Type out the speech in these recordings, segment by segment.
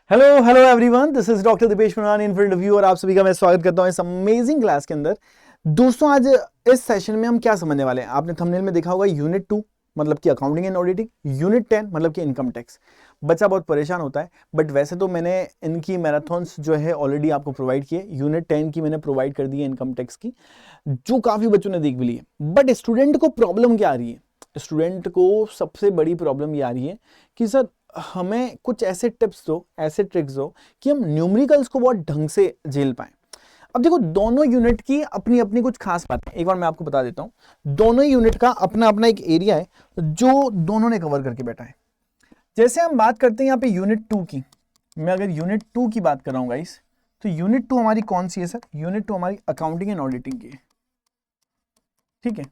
Hello hello everyone, this is doctor Deepesh Manan in front of you और आप सभी का मैं स्वागत करता हूं इस अमेजिंग क्लास के अंदर। दोस्तों, आज इस सेशन में हम क्या समझने वाले हैं, आपने थंबनेल में देखा होगा यूनिट 2 मतलब कि अकाउंटिंग एंड ऑडिटिंग, यूनिट 10 मतलब कि इनकम टैक्स। बच्चा बहुत परेशान होता है, बट वैसे तो मैंने इनकी मैराथन्स जो है ऑलरेडी आपको प्रोवाइड किए। यूनिट 10 की मैंने प्रोवाइड कर दी है इनकम टैक्स की, जो काफी बच्चों ने देख भी ली है। बट स्टूडेंट को प्रॉब्लम क्या आ रही है, स्टूडेंट को सबसे बड़ी प्रॉब्लम ये आ रही है कि सर हमें कुछ ऐसे टिप्स दो, ऐसे ट्रिक्स दो कि हम न्यूमेरिकल्स को बहुत ढंग से झेल पाएं। अब देखो, दोनों यूनिट की अपनी अपनी कुछ खास बातें एक बार मैं आपको बता देता हूं। दोनों यूनिट का अपना अपना एक एरिया है जो दोनों ने कवर करके बैठा है। जैसे हम बात करते हैं यहाँ पे यूनिट 2 की, मैं अगर यूनिट 2 की बात कर रहा हूं गाइस, तो यूनिट 2 हमारी कौन सी है सर? यूनिट 2 हमारी अकाउंटिंग एंड ऑडिटिंग की है। ठीक है,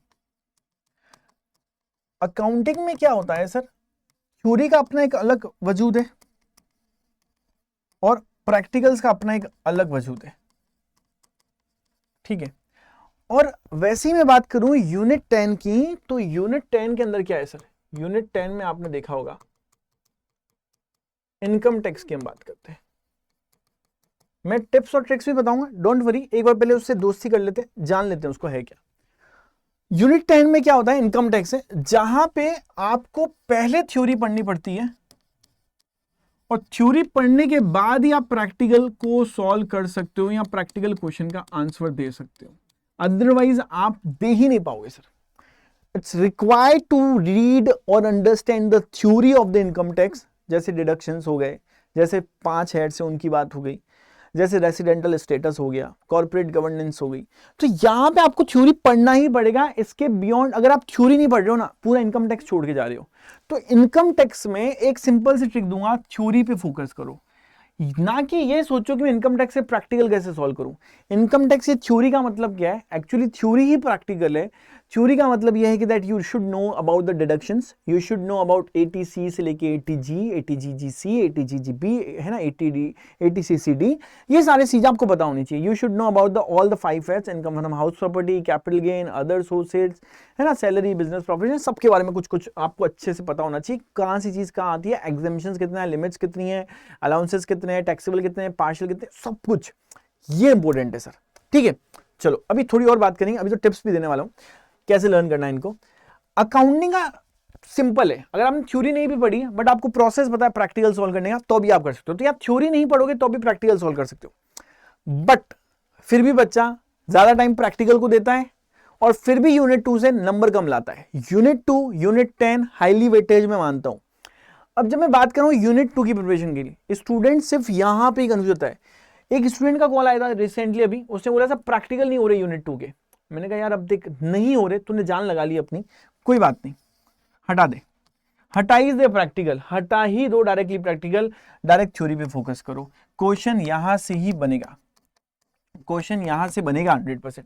अकाउंटिंग में क्या होता है सर, थ्योरी का अपना एक अलग वजूद है और प्रैक्टिकल्स का अपना एक अलग वजूद है। ठीक है, और वैसे ही मैं बात करूं यूनिट 10 की, तो यूनिट 10 के अंदर क्या है सर? यूनिट 10 में आपने देखा होगा इनकम टैक्स की हम बात करते हैं। मैं टिप्स और ट्रिक्स भी बताऊंगा, डोंट वरी। एक बार पहले उससे दोस्ती कर लेते हैं, जान लेते हैं उसको है क्या। यूनिट 10 में क्या होता है, इनकम टैक्स है, जहां पे आपको पहले थ्योरी पढ़नी पड़ती है और थ्योरी पढ़ने के बाद ही आप प्रैक्टिकल को सॉल्व कर सकते हो या प्रैक्टिकल क्वेश्चन का आंसर दे सकते हो, अदरवाइज आप दे ही नहीं पाओगे sir. It's required to read और understand the theory of the income tax. जैसे डिडक्शंस हो गए, जैसे 5 हेड से उनकी बात हो गई, जैसे रेसिडेंटल स्टेटस हो गया, कॉर्पोरेट गवर्नेंस हो गई, तो यहां पे आपको थ्योरी पढ़ना ही पड़ेगा। इसके बियॉन्ड अगर आप थ्योरी नहीं पढ़ रहे हो ना, पूरा इनकम टैक्स छोड़ के जा रहे हो, तो इनकम टैक्स में एक सिंपल सी ट्रिक दूंगा, थ्योरी पे फोकस करो, ना कि ये सोचो कि मैं इनकम टैक्स से प्रैक्टिकल कैसे सॉल्व करूं। इनकम टैक्स ये थ्योरी का मतलब क्या है? एक्चुअली थ्योरी ही प्रैक्टिकल है। थ्योरी का मतलब यह है कि that you should know about the deductions, you should know about eighty C से लेके एटीजी, एटीजीजीसी, एटीजीजीबी, है ना, एटीडी, एटीसीसीडी, ये सारे चीजें आपको पता होनी चाहिए। You should know about the all the 5 heads, income from house property, capital gain, other sources, है ना, सैलरी, बिजनेस प्रॉफिट, सबके बारे में कुछ कुछ आपको अच्छे से पता होना चाहिए। कहां सी चीज कहां आती है, एग्जामिशंस कितना है, लिमिट्स कितनी है, अलाउंसेस कितने हैं, टैक्सेबल कितने हैं, पार्शियल कितने, सब कुछ ये इंपॉर्टेंट है सर। ठीक है, चलो अभी थोड़ी और बात करेंगे, अभी तो टिप्स भी देने वाला हूं कैसे लर्न करना है इनको। अकाउंटिंग का सिंपल है, अगर आपने थ्योरी नहीं भी पढ़ी है बट आपको प्रोसेस पता है प्रैक्टिकल सॉल्व करने का, तो भी आप कर सकते हो। तो आप थ्योरी नहीं पढ़ोगे तो भी प्रैक्टिकल सॉल्व कर सकते हो, बट फिर भी बच्चा ज्यादा टाइम प्रैक्टिकल को देता है और फिर भी यूनिट 2 से नंबर कम लाता है। यूनिट 2, यूनिट 10 हाईली वेटेज में मानता हूं। अब जब मैं बात कर रहा हूं यूनिट 2 की प्रिपरेशन के लिए, स्टूडेंट सिर्फ यहां पे कंफ्यूज होता है। एक स्टूडेंट का कॉल आया था रिसेंटली अभी, उसने बोला सब प्रैक्टिकल नहीं हो रहे यूनिट 2 के। मैंने कहा यार अब देख, नहीं हो रहे, तूने जान लगा ली अपनी, कोई बात नहीं, हटा दे, हटा ही दे प्रैक्टिकल, हटा ही दो डायरेक्टली प्रैक्टिकल, डायरेक्ट थ्योरी पे फोकस करो। क्वेश्चन यहां से ही बनेगा, क्वेश्चन यहां से बनेगा 100%।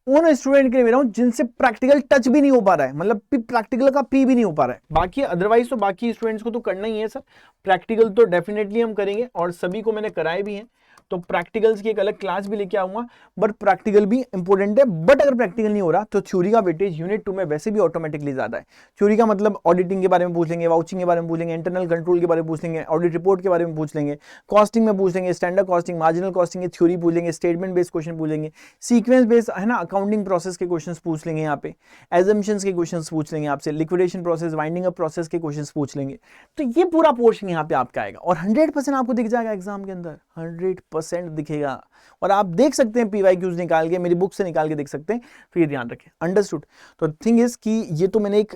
उन स्टूडेंट के लिए मेरा हूं जिनसे प्रैक्टिकल टच भी नहीं हो पा रहा है, मतलब प्रैक्टिकल का पी भी नहीं हो पा रहा है। बाकी अदरवाइज तो बाकी स्टूडेंट्स को तो करना ही है सर, प्रैक्टिकल तो डेफिनेटली हम करेंगे और सभी को मैंने कराए भी हैं, तो प्रैक्टिकल्स की एक अलग क्लास भी लेके आऊंगा। बट प्रैक्टिकल भी इंपॉर्टेंट है, बट अगर प्रैक्टिकल नहीं हो रहा तो थ्योरी का वेटेज यूनिट 2 में वैसे भी ऑटोमेटिकली ज्यादा है। थ्योरी का मतलब ऑडिटिंग के बारे में पूछ लेंगे, वाउचिंग के बारे में पूछ लेंगे, इंटरनल कंट्रोल के बारे में पूछ लेंगे, ऑडिट रिपोर्ट के बारे में पूछ लेंगे, कॉस्टिंग में पूछ लेंगे, स्टैंडर्ड कॉस्टिंग, मार्जिनल कॉस्टिंग की थ्योरी पूछ लेंगे, स्टेटमेंट बेस्ड क्वेश्चन पूछ लेंगे, सीक्वेंस बेस्ड, है ना, अकाउंटिंग प्रोसेस के क्वेश्चंस पूछ लेंगे, यहाँ पे एजम्पशंस के क्वेश्चंस पूछ लेंगे आपसे, liquidation process, winding up process के क्वेश्चंस पूछ लेंगे। तो ये पूरा पोर्शन यहाँ पे आपका आएगा और 100% आपको दिख जाएगा एग्जाम के अंदर, 100% दिखेगा। और आप देख सकते हैं पीवाईक्यूज निकाल के, मेरी बुक से निकाल के देख सकते हैं, तो ये ध्यान रखें, अंडरस्टूड। तो थिंग इज कि ये तो मैंने एक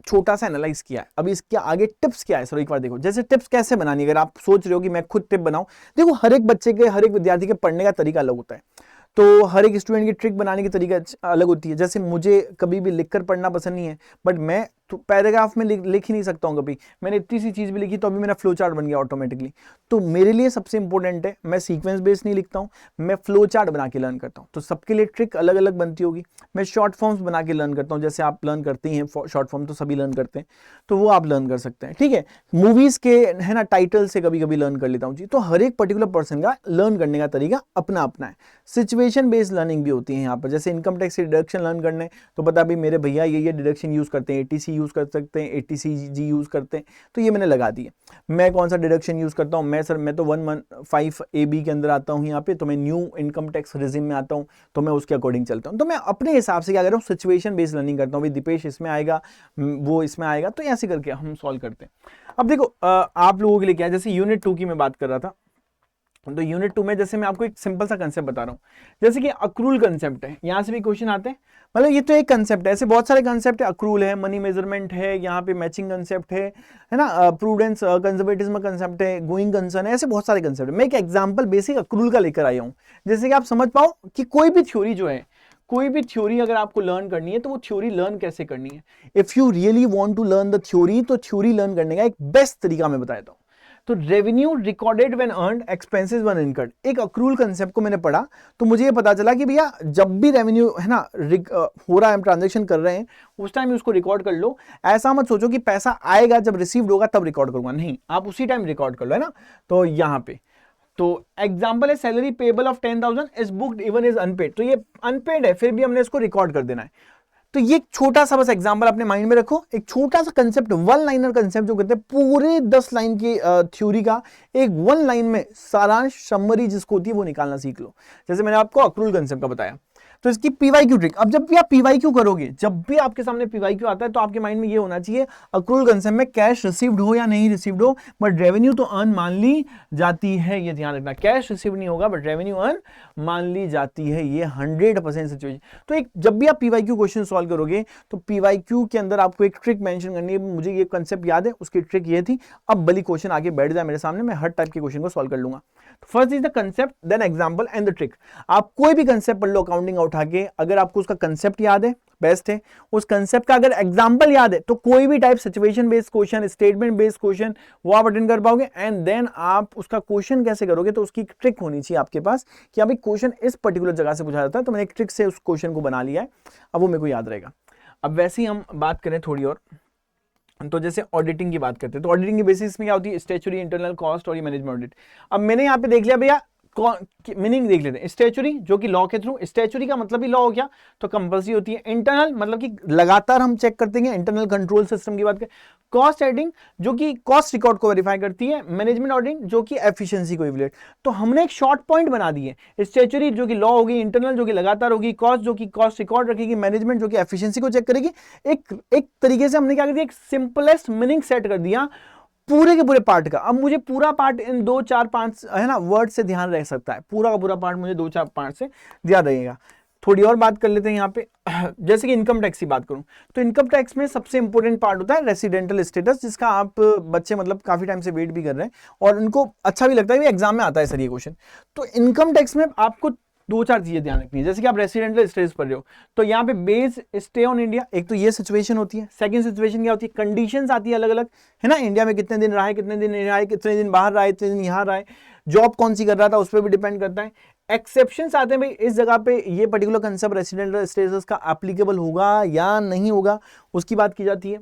छोटा सा एनालाइज किया है, अभी इसके आगे टिप्स क्या है सर एक बार देखो। जैसे टिप्स कैसे बनानी, अगर आप सोच रहे हो कि मैं खुद टिप बनाऊं, देखो हर एक बच्चे के, हर एक विद्यार्थी के पढ़ने का तरीका अलग होता है, तो हर एक स्टूडेंट की ट्रिक बनाने की तरीका अलग होती है। जैसे मुझे कभी भी लिखकर पढ़ना पसंद नहीं है, बट मैं तो पैराग्राफ में लिख ही नहीं सकता हूँ कभी, मैंने इतनी सी चीज भी लिखी तो अभी मेरा फ्लो चार्ट बन गया ऑटोमेटिकली। तो मेरे लिए सबसे इंपॉर्टेंट है, मैं सीक्वेंस बेस्ड नहीं लिखता हूँ, मैं फ्लो चार्ट बना के लर्न करता हूँ। तो सबके लिए ट्रिक अलग अलग बनती होगी। मैं शॉर्ट फॉर्म्स बना के लर्न करता हूँ, जैसे आप लर्न करते हैं शॉर्ट फॉर्म, तो सभी लर्न करते हैं, तो वो आप लर्न कर सकते हैं। ठीक है, मूवीज के, है ना, टाइटल से कभी कभी लर्न कर लेता हूँ जी। तो हर एक पर्टिकुलर पर्सन का लर्न करने का तरीका अपना अपना है। सिचुएशन बेस्ड लर्निंग भी होती है यहाँ पर, जैसे इनकम टैक्स से डिडक्शन लर्न करने, तो पता भी मेरे भैया ये डिडक्शन यूज करते हैं, एटीसी यूज़ कर सकते हैं, ATCG यूज़ करते हैं, तो ये मैंने लगा दिया। मैं कौन सा डिडक्शन यूज़ करता हूँ, मैं तो 115AB के अंदर आता हूँ यहाँ पे, तो मैं न्यू इनकम टैक्स रेजिम में आता हूँ, तो मैं उसके अकॉर्डिंग चलता हूँ। तो मैं अपने हिसाब से क्या कर रहा हूँ, सिचुएशन बेस्ड लर्निंग करता हूँ। दीपेश इसमें आएगा, वो इसमें आएगा, तो ऐसे करके हम सॉल्व करते हैं। अब देखो आप लोगों के लिए क्या है, जैसे यूनिट 2 की मैं बात कर रहा था, तो यूनिट 2 में जैसे मैं आपको एक सिंपल सा कंसेप्ट बता रहा हूँ, जैसे कि अक्रूल कंसेप्ट है, यहां से भी क्वेश्चन आते हैं। मतलब ये तो एक कंसेप्ट है, ऐसे बहुत सारे कंसेप्ट है, अक्रूल है, मनी मेजरमेंट है, यहाँ पे मैचिंग कंसेप्ट है ना, प्रूडेंस कंजर्वेटिज्म कंसेप्ट है, गोइंग कंसर्न है, ऐसे बहुत सारे कंसेप्ट है। मैं एक एग्जांपल बेसिक अक्रूल का लेकर आया हूँ, जैसे कि आप समझ पाओ कि कोई भी थ्योरी जो है, कोई भी थ्योरी अगर आपको लर्न करनी है तो वो थ्योरी लर्न कैसे करनी है। If you really want to learn the theory, तो थ्योरी लर्न करने का एक बेस्ट तरीका मैं बताता हूँ। तो revenue recorded when earned, expenses when incurred, एक अक्रूल कंसेप्ट को मैंने पढ़ा, तो मुझे ये पता चला कि भैया जब भी रेवेन्यू है ना हो रहा है, हम ट्रांजेक्शन कर रहे हैं, उस टाइम उसको रिकॉर्ड कर लो। ऐसा मत सोचो कि पैसा आएगा जब रिसीव्ड होगा तब रिकॉर्ड करूंगा, नहीं, आप उसी टाइम रिकॉर्ड कर लो, है ना। तो यहाँ पे तो एग्जाम्पल है, salary payable of 10,000 is booked even is unpaid, तो ये अनपेड है, फिर भी हमने इसको रिकॉर्ड कर देना है। तो ये छोटा सा बस एग्जांपल अपने माइंड में रखो, एक छोटा सा कंसेप्ट, वन लाइनर कंसेप्ट जो कहते हैं, पूरे 10 लाइन की थ्योरी का एक वन लाइन में सारांश, समरी जिसको होती है वो निकालना सीख लो। जैसे मैंने आपको अक्रूल कंसेप्ट का बताया, तो इसकी पीवाईक्यू ट्रिक, अब जब भी आप पीवाईक्यू करोगे, जब भी आपके सामने पीवाईक्यू आता है, तो आपके माइंड में ये होना चाहिए, अक्रूल कंसेप्ट में कैश रिसीव्ड हो या नहीं रिसीव्ड हो, बट रेवेन्यू तो अर्न मान ली जाती है, ये ध्यान रखना, कैश रिसीव नहीं होगा बट रेवेन्यू अर्न मान ली जाती है, ये 100% सिचुएशन। तो एक जब भी आप पीवाईक्यू क्वेश्चन सॉल्व करोगे, तो पीवाईक्यू के अंदर आपको एक ट्रिक मेंशन करनी है। मुझे ये कंसेप्ट याद है, उसकी ट्रिक ये थी। अब भली क्वेश्चन आगे बैठ जाए मेरे सामने, मैं हर टाइप के क्वेश्चन को सॉल्व कर लूंगा। First is the concept, then example and the trick. आप कोई भी कंसेप्ट पढ़ लो अकाउंटिंग का उठा के, अगर आपको उसका कंसेप्ट याद है बेस्ट है, उस कंसेप्ट का अगर एग्जांपल याद है, तो कोई भी type situation based question, statement based question, वो आप अटेंड कर पाओगे। एंड देन आप उसका क्वेश्चन कैसे करोगे, तो उसकी ट्रिक होनी चाहिए आपके पास कि अभी क्वेश्चन इस पर्टिकुलर जगह से पूछा जाता है, तो मैंने एक ट्रिक से उस क्वेश्चन को बना लिया है, अब वो मेरे को याद रहेगा। अब वैसे ही हम बात करें थोड़ी और, तो जैसे ऑडिटिंग की बात करते हैं, तो ऑडिटिंग की बेसिस में क्या होती है, स्टैच्यूटरी, इंटरनल कॉस्ट और मैनेजमेंट ऑडिट। अब मैंने यहाँ पे देख लिया भैया, मीनिंग देख लेते हैं। स्टैच्यूटरी जो कि लॉ के थ्रू, स्टैच्यूटरी का मतलब ही लॉ हो गया, तो कंपल्सरी होती है। इंटरनल मतलब कि लगातार हम चेक करते हैं, इंटरनल कंट्रोल सिस्टम की बात करें। कॉस्ट एडिंग जो कि कॉस्ट रिकॉर्ड को वेरीफाई करती है। मैनेजमेंट ऑडिटिंग जो कि एफिशिएंसी को इवैल्यूएट। तो हमने एक शॉर्ट पॉइंट बना दिए, स्टैच्यूटरी जो कि लॉ होगी, इंटरनल जो कि लगातार होगी, कॉस्ट जो कि कॉस्ट रिकॉर्ड रखेगी, मैनेजमेंट जो कि एफिशिएंसी को चेक करेगी। एक तरीके से हमने क्या कर दिया, एक सिंपलेस्ट मीनिंग सेट कर दिया पूरे के पूरे पार्ट का। अब मुझे पूरा पार्ट इन 2 4 5 है ना वर्ड से ध्यान रह सकता है, पूरा का पूरा पार्ट मुझे 2 4 5 से ध्यान रहेगा। थोड़ी और बात कर लेते हैं यहाँ पे, जैसे कि इनकम टैक्स की बात करूं, तो इनकम टैक्स में सबसे इंपॉर्टेंट पार्ट होता है रेसिडेंटल स्टेटस, जिसका आप बच्चे मतलब काफी टाइम से वेट भी कर रहे हैं और उनको अच्छा भी लगता है, एग्जाम में आता है सर ये क्वेश्चन। तो इनकम टैक्स में आपको 2 4 चीजें ध्यान रखनी है। जैसे कि आप रेसिडेंटल स्टेटस पढ़ रहे हो, तो यहाँ पे बेस स्टे ऑन इंडिया, एक तो ये सिचुएशन होती है। सेकंड सिचुएशन क्या होती है, कंडीशंस आती है अलग अलग, है ना, इंडिया में कितने दिन रहा है, कितने दिन रहा है, कितने दिन बाहर रहा है, कितने दिन यहाँ रहा है, जॉब कौन सी कर रहा था उस पर भी डिपेंड करता है। एक्सेप्शंस आते हैं भाई, इस जगह पे ये पर्टिकुलर कंसेप्ट रेसिडेंटल स्टेटस का एप्लीकेबल होगा या नहीं होगा, उसकी बात की जाती है।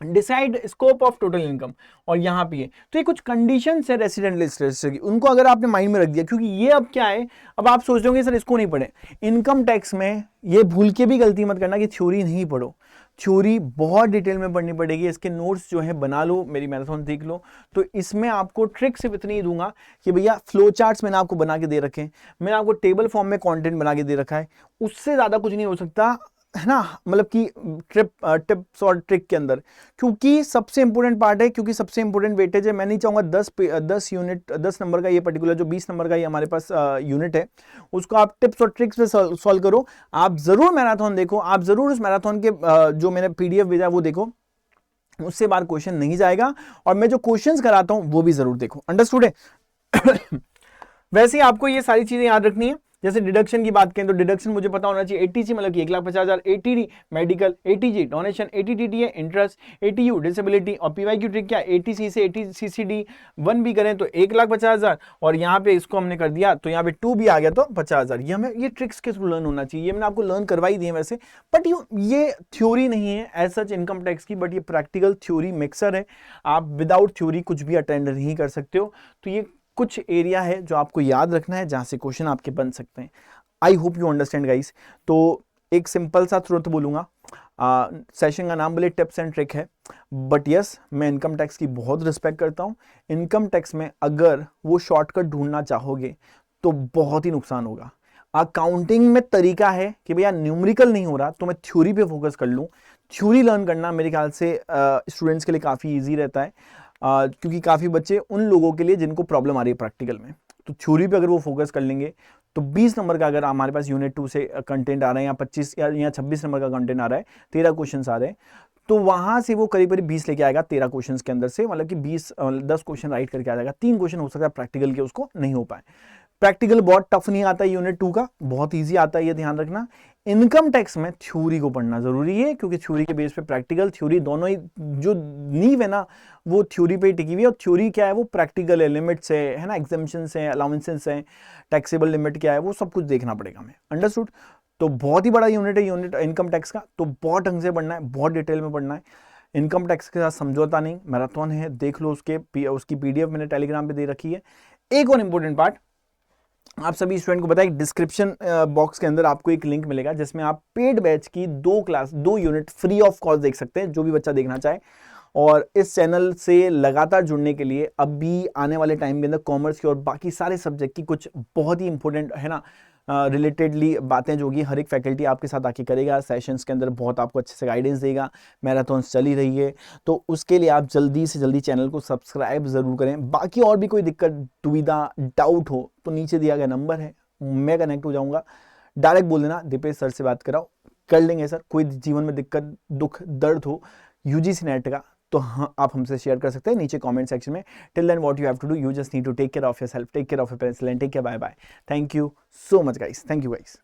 Decide scope of total income, और यहाँ पे तो ये कुछ कंडीशंस है रेसिडेंटल स्टेटस की, उनको अगर आपने माइंड में रख दिया, क्योंकि ये अब क्या है, अब आप सोच रहे सर इसको नहीं पढ़े। इनकम टैक्स में ये भूल के भी गलती मत करना कि थ्योरी नहीं पढ़ो, थ्योरी बहुत डिटेल में पढ़नी पड़ेगी। इसके नोट्स जो है बना लो, मेरी मैराथन देख लो, तो इसमें आपको ट्रिक सिर्फ इतनी ही दूंगा कि भैया फ्लो चार्ट्स मैंने आपको बना के दे रखे हैं, मैंने आपको टेबल फॉर्म में कंटेंट बना के दे रखा है, उससे ज्यादा कुछ नहीं हो सकता, है ना, मतलब कि टिप्स और ट्रिक के अंदर, क्योंकि सबसे इंपॉर्टेंट पार्ट है, क्योंकि सबसे इंपॉर्टेंट वेटेज है। मैं नहीं चाहूंगा 10 यूनिट 10 नंबर का ये पर्टिकुलर जो 20 नंबर का ये हमारे पास यूनिट है, उसको आप टिप्स और ट्रिक्स में सॉल्व करो। आप जरूर मैराथन देखो, आप जरूर उस मैराथन के जो मैंने PDF भेजा वो देखो, उससे बाहर क्वेश्चन नहीं जाएगा, और मैं जो क्वेश्चंस कराता हूं वो भी जरूर देखो। अंडरस्टूड है? वैसे ही आपको ये सारी चीजें याद रखनी है। जैसे डिडक्शन की बात करें, तो डिडक्शन मुझे पता होना चाहिए, ATC मतलब कि 1,50,000, ATD medical, ATG donation, ATTT है इंटरेस्ट, ATU डिसेबिलिटी, और PYQ ट्रिक क्या, ATC से ATCCD 1 भी करें तो 1,50,000, और यहाँ पे इसको हमने कर दिया तो यहाँ पे 2 भी आ गया तो 50,000। ये हमें ये ट्रिक्स के थ्रू लर्न होना चाहिए, ये मैंने आपको लर्न करवाई दी है वैसे, बट ये थ्योरी नहीं है एज सच इनकम टैक्स की, बट ये प्रैक्टिकल थ्योरी मिक्सर है। आप विदाउट थ्योरी कुछ भी अटेंड नहीं कर सकते हो। तो ये कुछ एरिया है जो आपको याद रखना है, जहां से क्वेश्चन आपके बन सकते हैं। I hope you understand guys. तो एक सिंपल सा तुरंत बोलूंगा, सेशन का नाम बोले टिप्स एंड ट्रिक है, बट यस मैं इनकम टैक्स की बहुत रिस्पेक्ट करता हूँ। इनकम टैक्स में अगर वो शॉर्टकट ढूंढना चाहोगे तो बहुत ही नुकसान होगा। अकाउंटिंग में तरीका है कि भैया न्यूमेरिकल नहीं हो रहा तो मैं थ्योरी पे फोकस कर लूँ। थ्योरी लर्न करना मेरे ख्याल से स्टूडेंट्स के लिए काफ़ी ईजी रहता है, क्योंकि काफ़ी बच्चे उन लोगों के लिए जिनको प्रॉब्लम आ रही है प्रैक्टिकल में, तो थ्योरी पे अगर वो फोकस कर लेंगे तो 20 नंबर का अगर हमारे पास यूनिट 2 से कंटेंट आ रहा है, या 25 या 26 नंबर का कंटेंट आ रहा है, 13 क्वेश्चन आ रहे हैं, तो वहां से वो करीब करीब 20 लेके आएगा 13 क्वेश्चंस के अंदर से, मतलब कि 10 क्वेश्चन राइट करके आ जाएगा। 3 क्वेश्चन हो सकता है प्रैक्टिकल के उसको नहीं हो पाए। प्रैक्टिकल बहुत टफ नहीं आता है यूनिट 2 का, बहुत इजी आता है, ये ध्यान रखना। इनकम टैक्स में थ्योरी को पढ़ना जरूरी है, क्योंकि थ्योरी के बेस पे प्रैक्टिकल, थ्योरी दोनों ही जो नींव है ना वो थ्योरी पे टिकी हुई है, और थ्योरी क्या है वो प्रैक्टिकल है, लिमिट्स है ना, एग्जामिशंस है, अलाउंसेस है, टैक्सेबल लिमिट क्या है, वो सब कुछ देखना पड़ेगा हमें। अंडरस्टूड? तो बहुत ही बड़ा यूनिट है यूनिट इनकम टैक्स का, तो बहुत ढंग से पढ़ना है, बहुत डिटेल में पढ़ना है। इनकम टैक्स के साथ समझौता नहीं, मैराथन है, देख लो उसकी पीडीएफ मैंने टेलीग्राम पे दे रखी है। एक और इंपॉर्टेंट पार्ट, आप सभी स्टूडेंट को बताया, डिस्क्रिप्शन बॉक्स के अंदर आपको एक लिंक मिलेगा जिसमें आप पेड बैच की 2 यूनिट फ्री ऑफ कॉस्ट देख सकते हैं, जो भी बच्चा देखना चाहे। और इस चैनल से लगातार जुड़ने के लिए अभी आने वाले टाइम के अंदर कॉमर्स की और बाकी सारे सब्जेक्ट की कुछ बहुत ही इंपॉर्टेंट है ना रिलेटेडली बातें जो होगी हर एक फैकल्टी आपके साथ आके करेगा, सेशंस के अंदर बहुत आपको अच्छे से गाइडेंस देगा। मैराथन्स चल ही रही है, तो उसके लिए आप जल्दी से जल्दी चैनल को सब्सक्राइब जरूर करें। बाकी और भी कोई दिक्कत, दुविधा, डाउट हो तो नीचे दिया गया नंबर है, मैं कनेक्ट हो जाऊंगा। डायरेक्ट बोल देना दीपेश सर से बात कराओ, कर लेंगे सर। कोई जीवन में दिक्कत, दुख, दर्द हो यूजीसी नेट का, तो हाँ आप हमसे शेयर कर सकते हैं नीचे कमेंट सेक्शन में। Till then what you have to do, you just need to take care of yourself, take care of your parents, take care, bye bye, thank you so much guys, thank you guys.